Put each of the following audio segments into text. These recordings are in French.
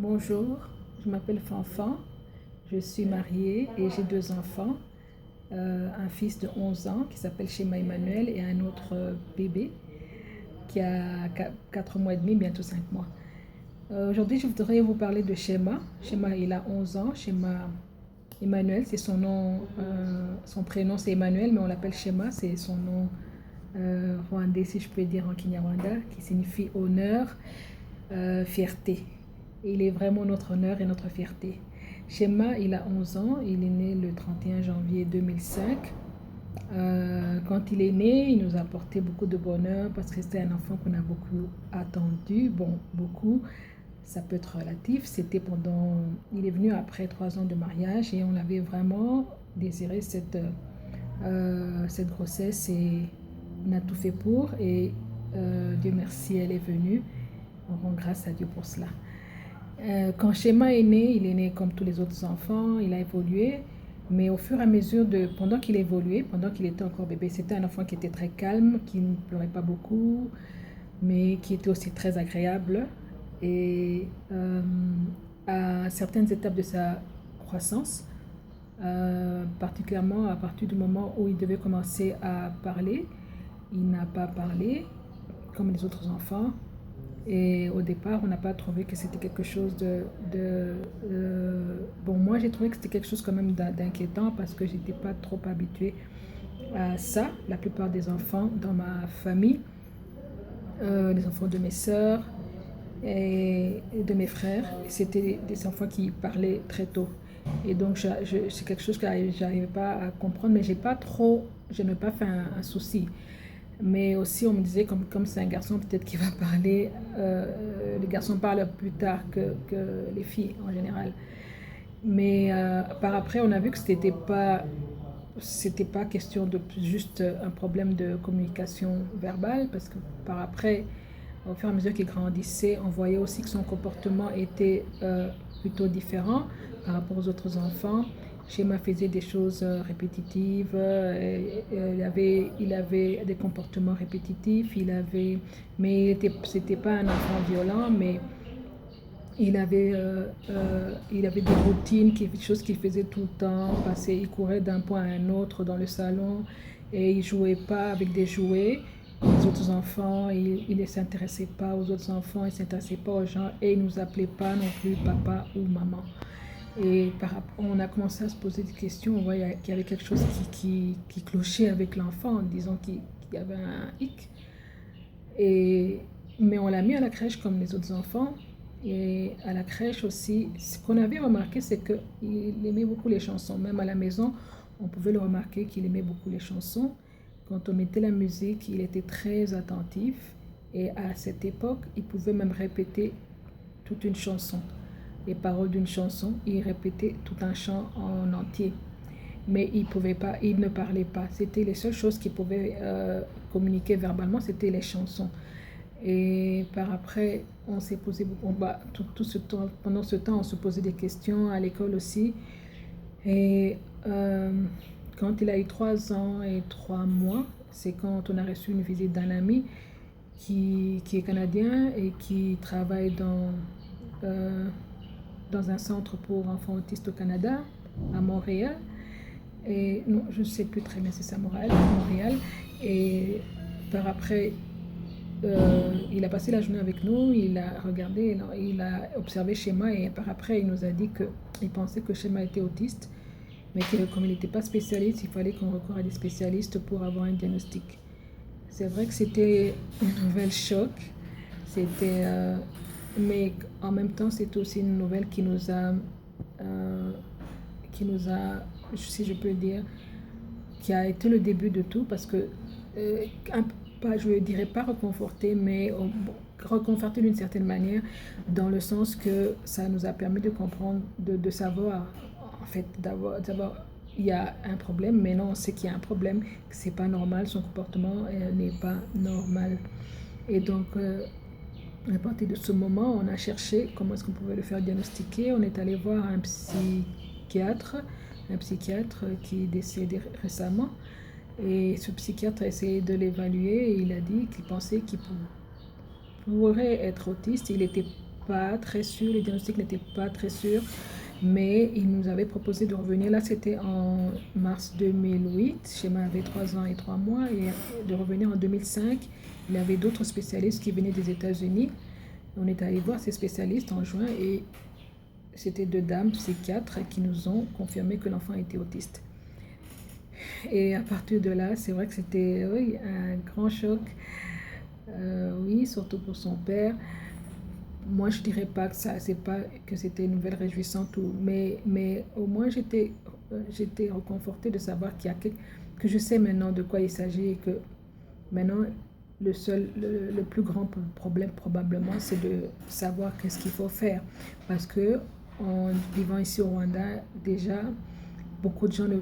Bonjour, je m'appelle Fanfan, je suis mariée et j'ai deux enfants, un fils de 11 ans qui s'appelle Shema Emmanuel et un autre bébé qui a 4 mois et demi, bientôt 5 mois. Aujourd'hui, je voudrais vous parler de Shema. Shema, il a 11 ans. Shema Emmanuel, c'est son nom, son prénom c'est Emmanuel, mais on l'appelle Shema, c'est son nom rwandais, si je peux dire en Kinyarwanda, qui signifie honneur, fierté. Il est vraiment notre honneur et notre fierté. Shema, il a 11 ans, il est né le 31 janvier 2005. Quand il est né, il nous a apporté beaucoup de bonheur parce que c'était un enfant qu'on a beaucoup attendu. Bon, beaucoup, ça peut être relatif. C'était pendant, il est venu après 3 ans de mariage et on avait vraiment désiré cette grossesse et on a tout fait pour et Dieu merci, elle est venue. On rend grâce à Dieu pour cela. Quand Shema est né, il est né comme tous les autres enfants, il a évolué, mais au fur et à mesure pendant qu'il évoluait, pendant qu'il était encore bébé, c'était un enfant qui était très calme, qui ne pleurait pas beaucoup, mais qui était aussi très agréable. Et à certaines étapes de sa croissance, particulièrement à partir du moment où il devait commencer à parler, il n'a pas parlé comme les autres enfants. Et au départ, on n'a pas trouvé que c'était quelque chose Bon, moi, j'ai trouvé que c'était quelque chose quand même d'inquiétant parce que j'étais pas trop habituée à ça. La plupart des enfants dans ma famille, les enfants de mes sœurs et de mes frères, c'était des enfants qui parlaient très tôt. Et donc, c'est quelque chose que j'arrivais pas à comprendre, mais je n'ai pas fait un souci. Mais aussi, on me disait, comme c'est un garçon, peut-être qu'il va parler. Les garçons parlent plus tard que les filles en général. Mais par après, on a vu que c'était pas question de juste un problème de communication verbale, parce que par après, au fur et à mesure qu'il grandissait, on voyait aussi que son comportement était plutôt différent par rapport aux autres enfants. Shema faisait des choses répétitives, il avait des comportements répétitifs, mais c'était pas un enfant violent, mais il avait des routines, des choses qu'il faisait tout le temps, il courait d'un point à un autre dans le salon et il jouait pas avec des jouets. Les autres enfants, il ne s'intéressait pas aux autres enfants, il ne s'intéressait pas aux gens et il ne nous appelait pas non plus papa ou maman. Et on a commencé à se poser des questions, on voyait qu'il y avait quelque chose qui clochait avec l'enfant, disons qu'il y avait un hic. Et, mais on l'a mis à la crèche comme les autres enfants. Et à la crèche aussi, ce qu'on avait remarqué, c'est qu'il aimait beaucoup les chansons. Même à la maison, on pouvait le remarquer qu'il aimait beaucoup les chansons. Quand on mettait la musique, il était très attentif. Et à cette époque, il pouvait même répéter toute une chanson, les paroles d'une chanson. Il répétait tout un chant en entier. Mais il ne parlait pas. C'était les seules choses qu'il pouvait communiquer verbalement, c'était les chansons. Et par après, on s'est posé tout ce temps, pendant ce temps, on se posait des questions à l'école aussi. Et quand il a eu 3 ans et 3 mois, c'est quand on a reçu une visite d'un ami qui est canadien et qui travaille dans un centre pour enfants autistes au Canada, à Montréal. Et non, je ne sais plus très bien si c'est à Montréal. Et par après, il a passé la journée avec nous, il a regardé, il a observé Shema et par après il nous a dit qu'il pensait que Shema était autiste, mais que comme il n'était pas spécialiste, il fallait qu'on recoure à des spécialistes pour avoir un diagnostic. C'est vrai que c'était une nouvelle choc, mais en même temps c'était aussi une nouvelle si je peux dire, qui a été le début de tout parce que je ne dirais pas reconforter, mais reconforter d'une certaine manière, dans le sens que ça nous a permis de comprendre, de savoir, en fait, il y a un problème, mais non, on sait qu'il y a un problème, que c'est pas normal, son comportement n'est pas normal. Et donc, à partir de ce moment, on a cherché comment est-ce qu'on pouvait le faire diagnostiquer. On est allé voir un psychiatre qui est décédé récemment. Et ce psychiatre a essayé de l'évaluer et il a dit qu'il pensait qu'il pourrait être autiste. Il était pas très sûr, les diagnostics n'étaient pas très sûrs, mais il nous avait proposé de revenir. Là, c'était en mars 2008. Schéma avait 3 ans et 3 mois, et de revenir en 2005. Il y avait d'autres spécialistes qui venaient des États-Unis. On est allé voir ces spécialistes en juin et c'était 2 dames psychiatres qui nous ont confirmé que l'enfant était autiste. Et à partir de là, c'est vrai que c'était oui, un grand choc, oui, surtout pour son père. Moi, je dirais pas que ça, c'est pas que c'était une nouvelle réjouissante, mais au moins j'étais réconfortée de savoir que je sais maintenant de quoi il s'agit et que maintenant le plus grand problème probablement, c'est de savoir qu'est-ce qu'il faut faire. Parce que en vivant ici au Rwanda, déjà, beaucoup de gens ne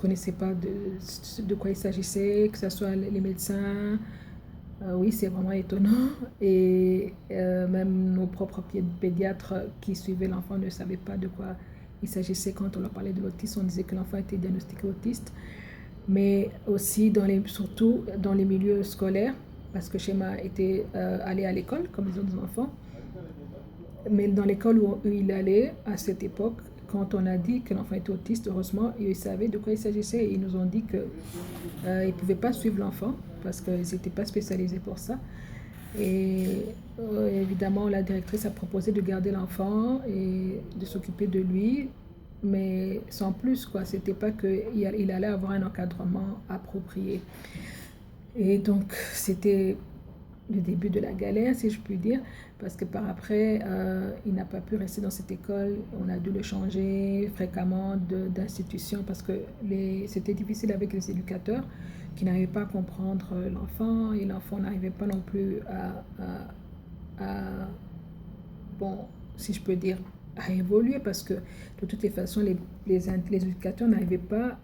connaissaient pas de quoi il s'agissait, que ce soit les médecins. Oui, c'est vraiment étonnant. Et même nos propres pédiatres qui suivaient l'enfant ne savaient pas de quoi il s'agissait quand on leur parlait de l'autisme. On disait que l'enfant était diagnostiqué autiste. Mais aussi, surtout dans les milieux scolaires, parce que Shema était allé à l'école, comme les autres enfants. Mais dans l'école où il allait, à cette époque, quand on a dit que l'enfant était autiste, heureusement, ils savaient de quoi il s'agissait. Et ils nous ont dit qu'ils ne pouvaient pas suivre l'enfant parce qu'ils n'étaient pas spécialisés pour ça. Et évidemment, la directrice a proposé de garder l'enfant et de s'occuper de lui, mais sans plus, quoi. C'était pas qu'il allait avoir un encadrement approprié. Et donc, c'était le début de la galère, si je puis dire, parce que par après, il n'a pas pu rester dans cette école. On a dû le changer fréquemment d'institution parce que c'était difficile avec les éducateurs qui n'arrivaient pas à comprendre l'enfant et l'enfant n'arrivait pas non plus bon, si je peux dire, à évoluer parce que de toutes les façons, les éducateurs n'arrivaient pas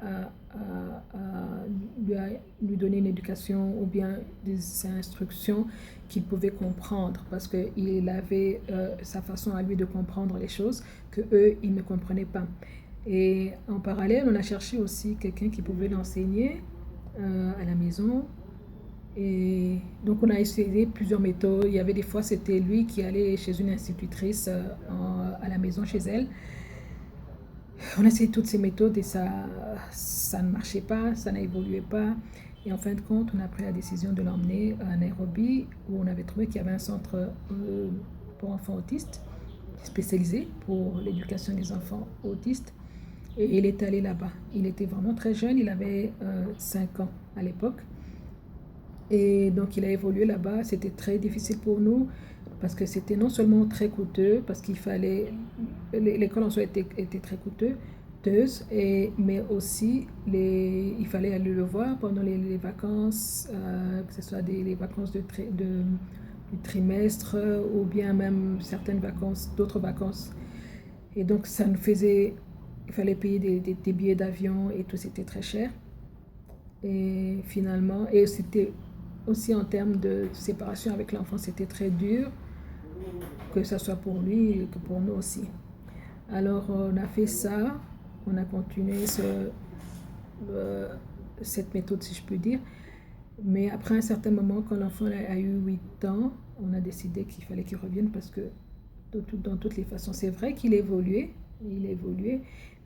lui donner une éducation ou bien des instructions qu'il pouvait comprendre parce qu'il avait sa façon à lui de comprendre les choses que eux, ils ne comprenaient pas. Et en parallèle, on a cherché aussi quelqu'un qui pouvait l'enseigner à la maison. Et donc on a essayé plusieurs méthodes. Il y avait des fois, c'était lui qui allait chez une institutrice à la maison chez elle. On a essayé toutes ces méthodes et ça ne marchait pas, ça n'évoluait pas. Et en fin de compte, on a pris la décision de l'emmener à Nairobi où on avait trouvé qu'il y avait un centre pour enfants autistes spécialisé pour l'éducation des enfants autistes. Et il est allé là-bas. Il était vraiment très jeune, il avait 5 ans à l'époque. Et donc il a évolué là-bas. C'était très difficile pour nous parce que c'était non seulement très coûteux, parce qu'il fallait, l'école en soi était très coûteuse, mais aussi il fallait aller le voir pendant les vacances, que ce soit les vacances du trimestre ou bien même certaines vacances, d'autres vacances. Et donc ça nous faisait, il fallait payer des billets d'avion et tout, c'était très cher. Et finalement, et c'était aussi en termes de séparation avec l'enfant, c'était très dur, que ce soit pour lui que pour nous aussi. Alors on a fait ça, on a continué cette méthode si je peux dire, mais après un certain moment, quand l'enfant a eu 8 ans, on a décidé qu'il fallait qu'il revienne parce que dans toutes les façons, c'est vrai qu'il évoluait,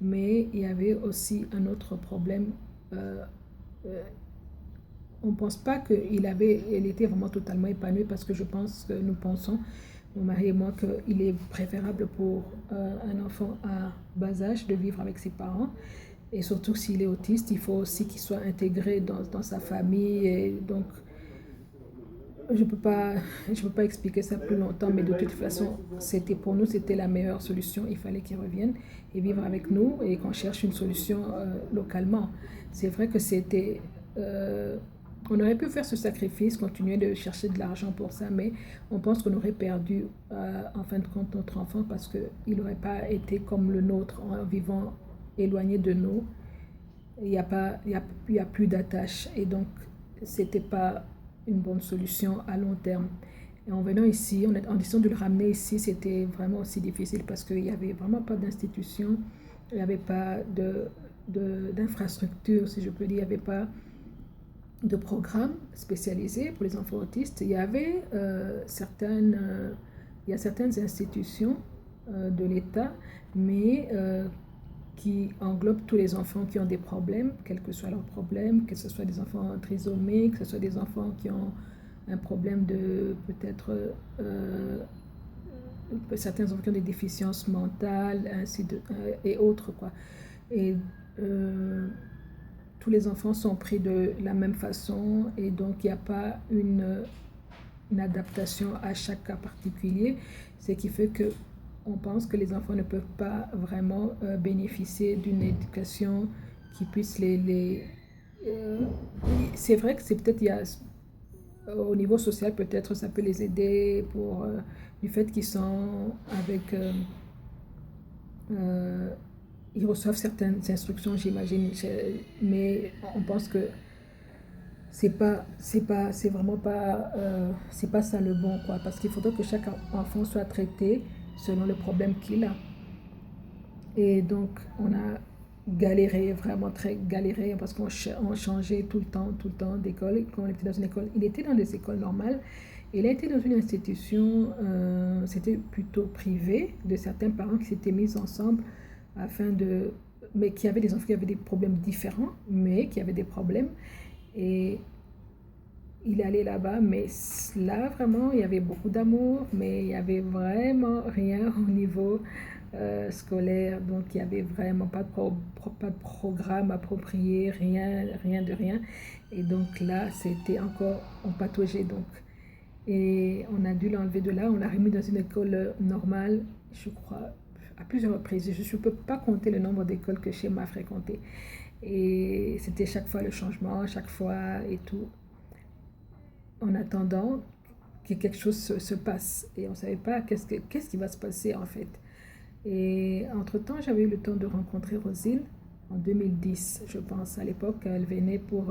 mais il y avait aussi un autre problème. On ne pense pas qu'il était vraiment totalement épanoui parce que je pense que nous pensons, mon mari et moi, qu'il est préférable pour un enfant à bas âge de vivre avec ses parents. Et surtout s'il est autiste, il faut aussi qu'il soit intégré dans sa famille. Et donc, je ne peux pas expliquer ça plus longtemps, mais de toute façon, pour nous, c'était la meilleure solution. Il fallait qu'il revienne et vivre avec nous et qu'on cherche une solution localement. C'est vrai que on aurait pu faire ce sacrifice, continuer de chercher de l'argent pour ça, mais on pense qu'on aurait perdu en fin de compte notre enfant parce qu'il n'aurait pas été comme le nôtre en vivant éloigné de nous. Il n'y a plus d'attache et donc c'était pas une bonne solution à long terme. Et en venant ici, en décidant de le ramener ici, c'était vraiment aussi difficile parce qu'il n'y avait vraiment pas d'institution, il n'y avait pas d'infrastructure, si je peux dire, il n'y avait pas de programme spécialisé pour les enfants autistes. Il y avait certaines il y a certaines institutions de l'État, mais qui englobent tous les enfants qui ont des problèmes, quels que soient leurs problèmes, que ce soit des enfants trisomiques, que ce soit des enfants qui ont un problème de peut-être certains enfants qui ont des déficiences mentales et autres quoi. Et tous les enfants sont pris de la même façon et donc il n'y a pas une adaptation à chaque cas particulier, ce qui fait que on pense que les enfants ne peuvent pas vraiment bénéficier d'une éducation qui puisse c'est vrai que c'est peut-être il y a au niveau social peut-être ça peut les aider pour du fait qu'ils sont avec euh, ils reçoivent certaines instructions j'imagine, mais on pense que c'est vraiment pas c'est pas ça le bon quoi, parce qu'il faudrait que chaque enfant soit traité selon le problème qu'il a. Et donc on a galéré, vraiment très galéré, parce on changeait tout le temps d'école. Quand on était dans une école, il était dans des écoles normales, il a été dans une institution, c'était plutôt privé, de certains parents qui s'étaient mis ensemble afin de, mais qui avaient des enfants qui avaient des problèmes différents, mais qui avaient des problèmes. Et il allait là-bas, mais là vraiment, il y avait beaucoup d'amour, mais il n'y avait vraiment rien au niveau scolaire. Donc, il n'y avait vraiment pas de programme approprié, rien de rien. Et donc là, c'était encore en pataugeait. Donc. Et on a dû l'enlever de là, on l'a remis dans une école normale, je crois, à plusieurs reprises. Je ne peux pas compter le nombre d'écoles que Schéma a fréquenté. Et c'était chaque fois le changement, chaque fois et tout, en attendant que quelque chose se passe. Et on ne savait pas qu'est-ce qui va se passer en fait. Et entre-temps, j'avais eu le temps de rencontrer Rosine en 2010, je pense. À l'époque, elle venait pour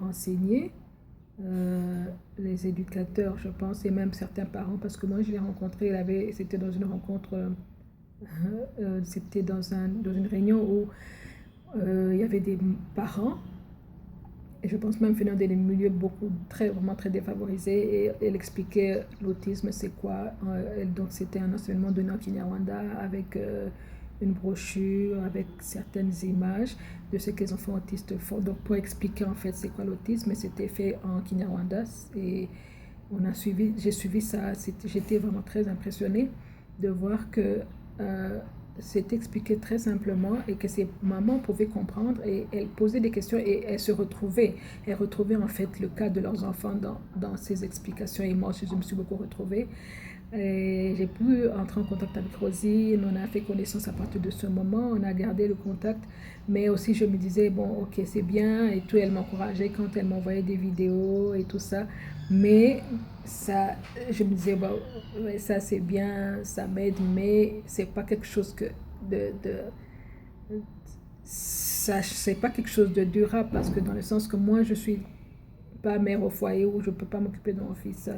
enseigner. Les éducateurs, je pense, et même certains parents, parce que moi je l'ai rencontré, c'était dans une rencontre, c'était dans une réunion où il y avait des parents, et je pense même venant des milieux vraiment très défavorisés, et elle expliquait l'autisme, c'est quoi. Donc c'était un enseignement donné en Kinyarwanda avec une brochure, avec certaines images de ce que les enfants autistes font. Donc pour expliquer en fait c'est quoi l'autisme, c'était fait en Kinyarwanda et j'ai suivi ça, j'étais vraiment très impressionnée de voir que c'est expliqué très simplement et que ces mamans pouvaient comprendre et elles posaient des questions et elles retrouvaient en fait le cas de leurs enfants dans ces explications et moi aussi je me suis beaucoup retrouvée. Et j'ai pu entrer en contact avec Rosine, on a fait connaissance à partir de ce moment, on a gardé le contact, mais aussi je me disais, bon, ok, c'est bien, et tout, elle m'encourageait quand elle m'envoyait des vidéos et tout ça, mais ça, je me disais, bon, ouais, ça c'est bien, ça m'aide, mais c'est pas quelque chose ça, c'est pas quelque chose de durable, parce que dans le sens que moi, je suis pas mère au foyer où je peux pas m'occuper de mon fils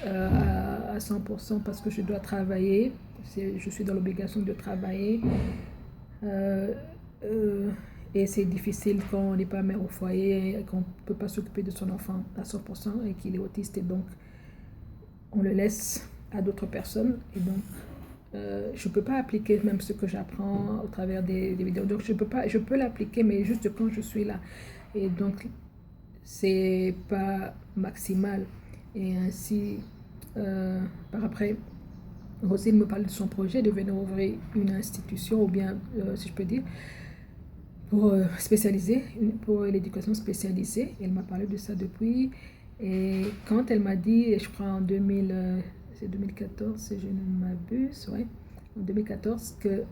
à 100% parce que je dois travailler. Je suis dans l'obligation de travailler. Euh, euh, et c'est difficile quand on n'est pas mère au foyer et qu'on ne peut pas s'occuper de son enfant à 100% et qu'il est autiste. Et donc, on le laisse à d'autres personnes. Et donc, je ne peux pas appliquer même ce que j'apprends au travers des vidéos. Donc, je peux l'appliquer, mais juste quand je suis là. Et donc, c'est pas maximal. Et ainsi, par après, Rosine me parle de son projet de venir ouvrir une institution, ou bien, si je peux dire, pour pour l'éducation spécialisée. Elle m'a parlé de ça depuis. Et quand elle m'a dit, je crois en 2014, si je ne m'abuse, ouais, en 2014, que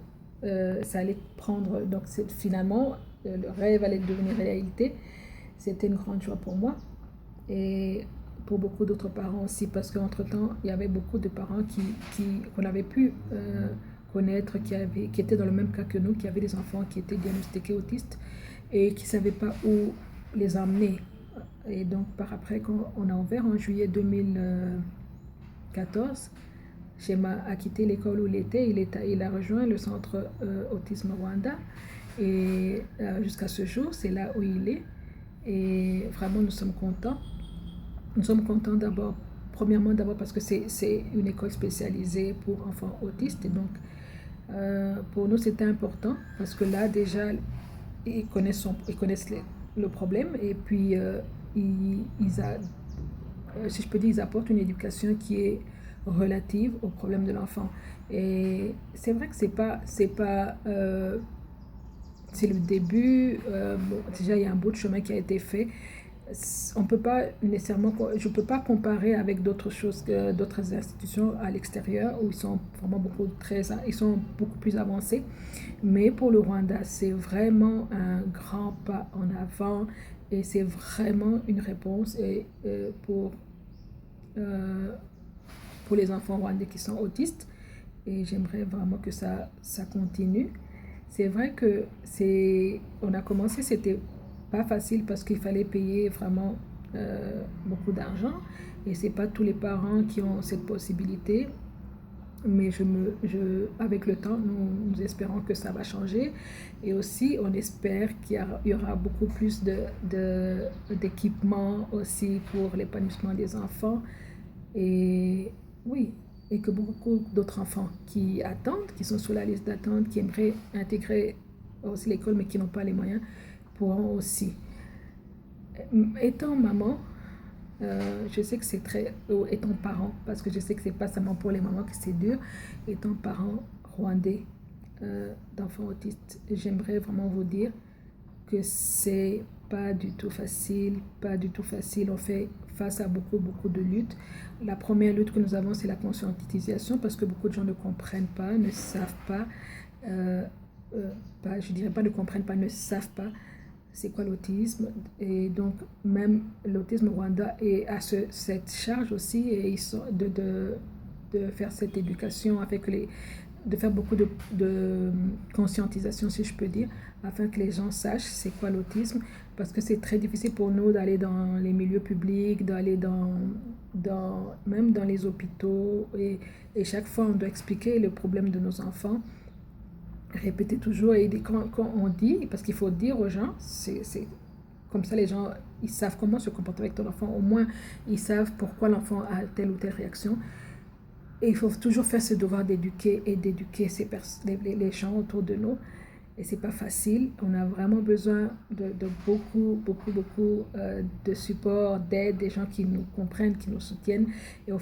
ça allait prendre, donc finalement, le rêve allait devenir réalité. C'était une grande joie pour moi et pour beaucoup d'autres parents aussi, parce qu'entre-temps, il y avait beaucoup de parents qu'on avait pu connaître, qui étaient dans le même cas que nous, qui avaient des enfants qui étaient diagnostiqués autistes et qui ne savaient pas où les emmener. Et donc, par après, quand on a ouvert en juillet 2014, Schéma a quitté l'école où il était, il a rejoint le centre Autisme Rwanda et jusqu'à ce jour, c'est là où il est. Et vraiment, nous sommes contents. Nous sommes contents d'abord premièrement d'abord parce que c'est une école spécialisée pour enfants autistes. Et donc, pour nous, c'était important parce que là, déjà, ils connaissent le problème et puis si je peux dire, ils apportent une éducation qui est relative au problème de l'enfant. Et c'est vrai que c'est le début. Bon, déjà, il y a un bout de chemin qui a été fait. On peut pas nécessairement, je ne peux pas comparer avec d'autres choses, d'autres institutions à l'extérieur où ils sont vraiment ils sont beaucoup plus avancés. Mais pour le Rwanda, c'est vraiment un grand pas en avant et c'est vraiment une réponse euh, pour les enfants rwandais qui sont autistes. Et j'aimerais vraiment que ça continue. C'est vrai que on a commencé, c'était pas facile parce qu'il fallait payer vraiment beaucoup d'argent et c'est pas tous les parents qui ont cette possibilité. Mais avec le temps, nous espérons que ça va changer. Et aussi, on espère y aura beaucoup plus d'équipements aussi pour l'épanouissement des enfants. Et oui, et que beaucoup d'autres enfants qui attendent, qui sont sur la liste d'attente, qui aimeraient intégrer aussi l'école, mais qui n'ont pas les moyens, pourront aussi. Étant maman, je sais que c'est étant parent, parce que je sais que c'est pas seulement pour les mamans que c'est dur, étant parent rwandais d'enfants autistes, j'aimerais vraiment vous dire que c'est pas du tout facile, pas du tout facile. On fait face à beaucoup de luttes. La première lutte que nous avons, c'est la conscientisation, parce que beaucoup de gens ne comprennent pas, ne savent pas, je dirais pas ne comprennent pas, ne savent pas c'est quoi l'autisme. Et donc, même l'autisme Rwanda cette charge aussi et de faire cette éducation de faire beaucoup de conscientisation, si je peux dire, afin que les gens sachent c'est quoi l'autisme, parce que c'est très difficile pour nous d'aller dans les milieux publics, d'aller même dans les hôpitaux, et chaque fois on doit expliquer le problème de nos enfants, répéter toujours, et quand on dit, parce qu'il faut dire aux gens, c'est comme ça les gens, ils savent comment se comporter avec ton enfant, au moins ils savent pourquoi l'enfant a telle ou telle réaction. Et il faut toujours faire ce devoir d'éduquer et d'éduquer les gens autour de nous. Et c'est pas facile. On a vraiment besoin de beaucoup de support, d'aide, des gens qui nous comprennent, qui nous soutiennent. Et on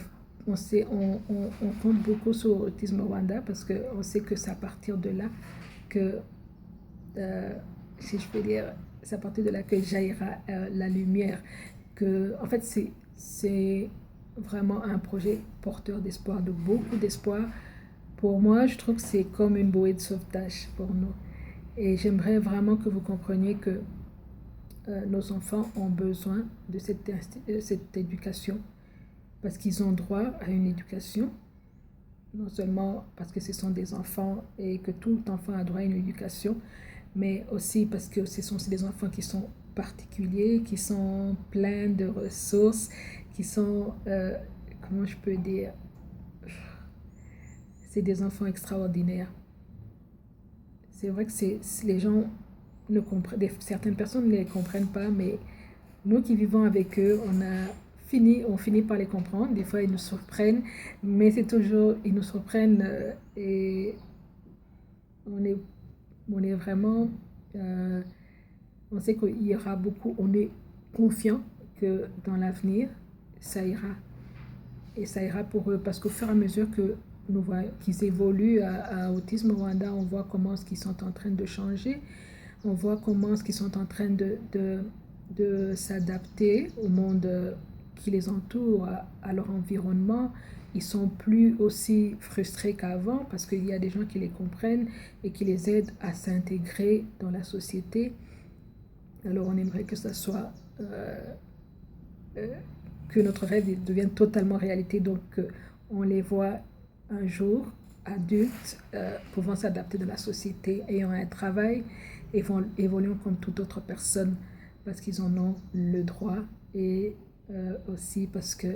compte beaucoup sur Autisme Rwanda parce qu'on sait que c'est à partir de là que, si je peux dire, c'est à partir de là que jaillira la lumière. En fait, c'est vraiment un projet porteur d'espoir, de beaucoup d'espoir. Pour moi, je trouve que c'est comme une bouée de sauvetage pour nous. Et j'aimerais vraiment que vous compreniez que nos enfants ont besoin de cette éducation parce qu'ils ont droit à une éducation, non seulement parce que ce sont des enfants et que tout enfant a droit à une éducation, mais aussi parce que ce sont des enfants qui sont particuliers, qui sont pleins de ressources, qui sont, comment je peux dire, c'est des enfants extraordinaires. C'est vrai que les gens certaines personnes ne les comprennent pas, mais nous qui vivons avec eux, on finit par les comprendre. Des fois, ils nous surprennent, mais ils nous surprennent et on est vraiment, on sait qu'il y aura on est confiant que dans l'avenir, ça ira. Et ça ira pour eux, parce qu'au fur et à mesure que nous voyons qu'ils évoluent à Autisme Rwanda, on voit comment ce qu'ils sont en train de changer, on voit comment ce qu'ils sont en train de s'adapter au monde qui les entoure, à leur environnement. Ils sont plus aussi frustrés qu'avant parce qu'il y a des gens qui les comprennent et qui les aident à s'intégrer dans la société. Alors on aimerait que ça soit que notre rêve devienne totalement réalité, donc on les voit un jour adultes pouvant s'adapter dans la société, ayant un travail, évoluant comme toute autre personne parce qu'ils en ont le droit, et aussi parce que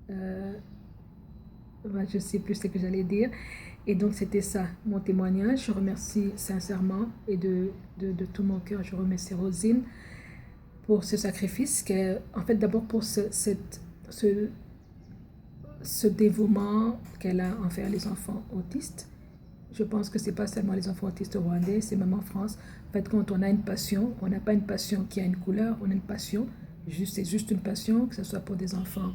je ne sais plus ce que j'allais dire. Et donc c'était ça mon témoignage. Je remercie sincèrement et de tout mon cœur, je remercie Rosine pour ce sacrifice, en fait d'abord pour ce ce dévouement qu'elle a envers les enfants autistes. Je pense que ce n'est pas seulement les enfants autistes rwandais, c'est même en France. En fait, quand on a une passion, on n'a pas une passion qui a une couleur, on a une passion, c'est juste une passion, que ce soit pour des enfants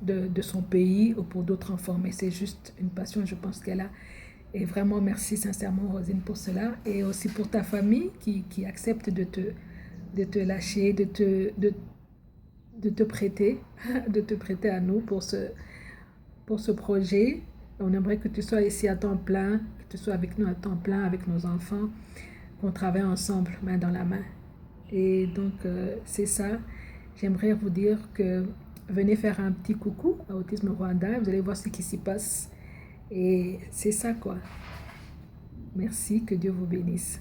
de son pays ou pour d'autres enfants, mais c'est juste une passion, je pense qu'elle a. Et vraiment, merci sincèrement, Rosine, pour cela. Et aussi pour ta famille qui accepte de te lâcher, de te prêter, de te prêter à nous pour ce projet. On aimerait que tu sois ici à temps plein, que tu sois avec nous à temps plein, avec nos enfants, qu'on travaille ensemble, main dans la main. Et donc, c'est ça. J'aimerais vous dire que venez faire un petit coucou à Autisme Rwanda. Vous allez voir ce qui s'y passe. Et c'est ça, quoi. Merci, que Dieu vous bénisse.